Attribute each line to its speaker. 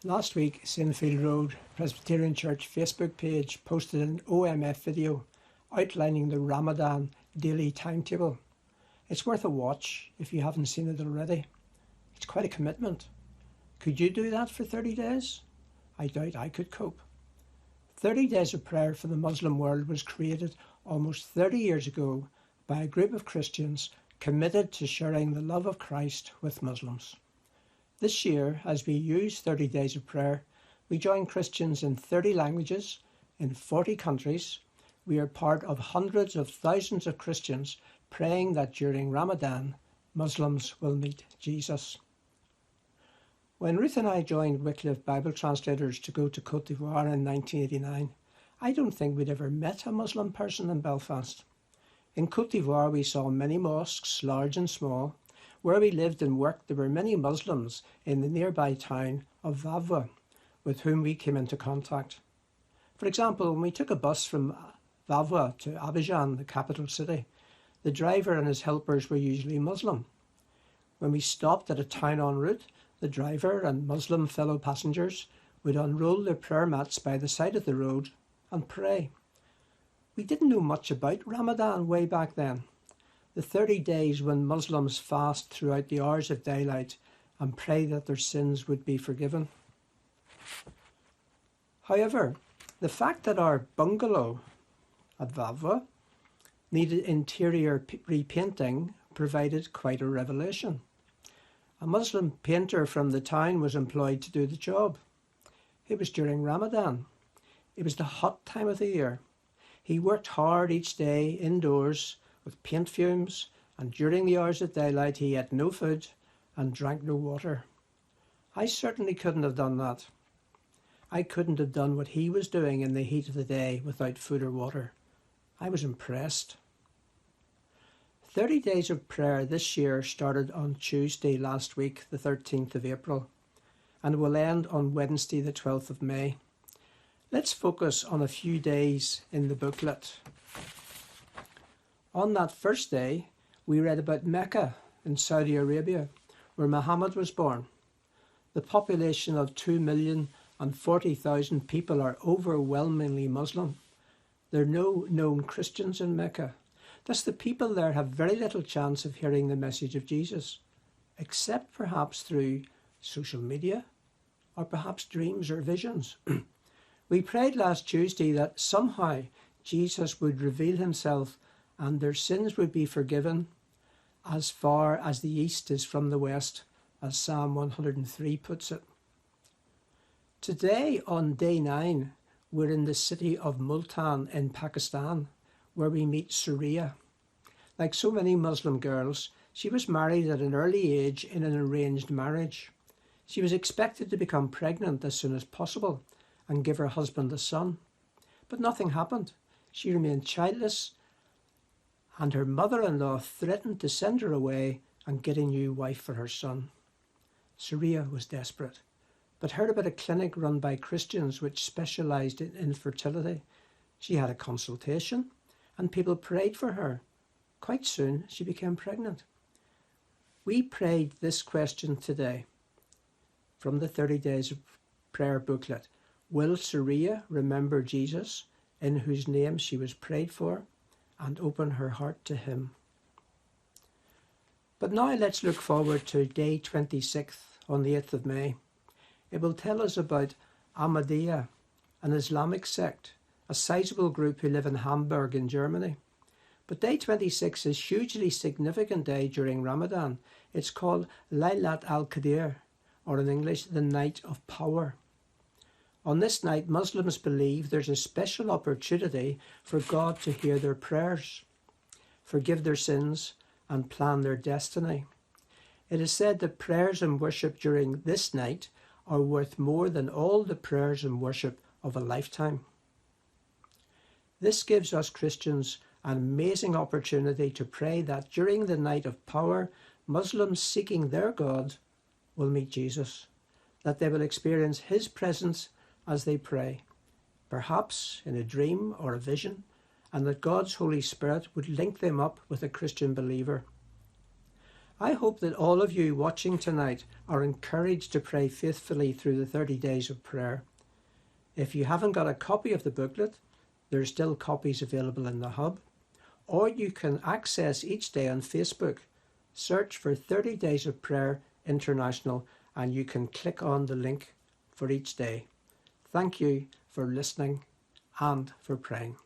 Speaker 1: Last week, Sinfield Road Presbyterian Church Facebook page posted an OMF video outlining the Ramadan daily timetable. It's worth a watch if you haven't seen it already. It's quite a commitment. Could you do that for 30 days? I doubt I could cope. 30 Days of Prayer for the Muslim World was created almost 30 years ago by a group of Christians committed to sharing the love of Christ with Muslims. This year, as we use 30 Days of Prayer, we join Christians in 30 languages, in 40 countries. We are part of hundreds of thousands of Christians praying that during Ramadan, Muslims will meet Jesus. When Ruth and I joined Wycliffe Bible Translators to go to Côte d'Ivoire in 1989, I don't think we'd ever met a Muslim person in Belfast. In Côte d'Ivoire, we saw many mosques, large and small. Where we lived and worked, there were many Muslims in the nearby town of Vavre, with whom we came into contact. For example, when we took a bus from Vavre to Abidjan, the capital city, the driver and his helpers were usually Muslim. When we stopped at a town en route, the driver and Muslim fellow passengers would unroll their prayer mats by the side of the road and pray. We didn't know much about Ramadan way back then. The 30 days when Muslims fast throughout the hours of daylight and pray that their sins would be forgiven. However, the fact that our bungalow at Vavre needed interior repainting provided quite a revelation. A Muslim painter from the town was employed to do the job. It was during Ramadan. It was the hot time of the year. He worked hard each day indoors with paint fumes, and during the hours of daylight he ate no food and drank no water. I certainly couldn't have done that. I couldn't have done what he was doing in the heat of the day without food or water. I was impressed. 30 Days of Prayer this year started on Tuesday last week, the 13th of April, and will end on Wednesday, the 12th of May. Let's focus on a few days in the booklet. On that first day, we read about Mecca in Saudi Arabia, where Muhammad was born. The population of 2,040,000 people are overwhelmingly Muslim. There are no known Christians in Mecca. Thus the people there have very little chance of hearing the message of Jesus, except perhaps through social media, or perhaps dreams or visions. We prayed last Tuesday that somehow Jesus would reveal himself and their sins would be forgiven as far as the east is from the west, as Psalm 103 puts it. Today, on day 9, we're in the city of Multan in Pakistan, where we meet Surya. Like so many Muslim girls, she was married at an early age in an arranged marriage. She was expected to become pregnant as soon as possible and give her husband a son. But nothing happened. She remained childless, and her mother-in-law threatened to send her away and get a new wife for her son. Surya was desperate, but heard about a clinic run by Christians which specialised in infertility. She had a consultation, and people prayed for her. Quite soon, she became pregnant. We prayed this question today from the 30 Days of Prayer booklet. Will Surya remember Jesus, in whose name she was prayed for, and open her heart to him? But now let's look forward to day 26 on the 8th of May. It will tell us about Ahmadiyya, an Islamic sect, a sizable group who live in Hamburg in Germany. But day 26 is a hugely significant day during Ramadan. It's called Laylat al-Qadr, or in English, the Night of Power. On this night, Muslims believe there's a special opportunity for God to hear their prayers, forgive their sins, and plan their destiny. It is said that prayers and worship during this night are worth more than all the prayers and worship of a lifetime. This gives us Christians an amazing opportunity to pray that during the night of power, Muslims seeking their God will meet Jesus, that they will experience his presence as they pray, perhaps in a dream or a vision, and that God's Holy Spirit would link them up with a Christian believer. I hope that all of you watching tonight are encouraged to pray faithfully through the 30 days of prayer. If you haven't got a copy of the booklet, there's still copies available in the hub, or you can access each day on Facebook. Search for 30 Days of Prayer International and you can click on the link for each day. Thank you for listening and for praying.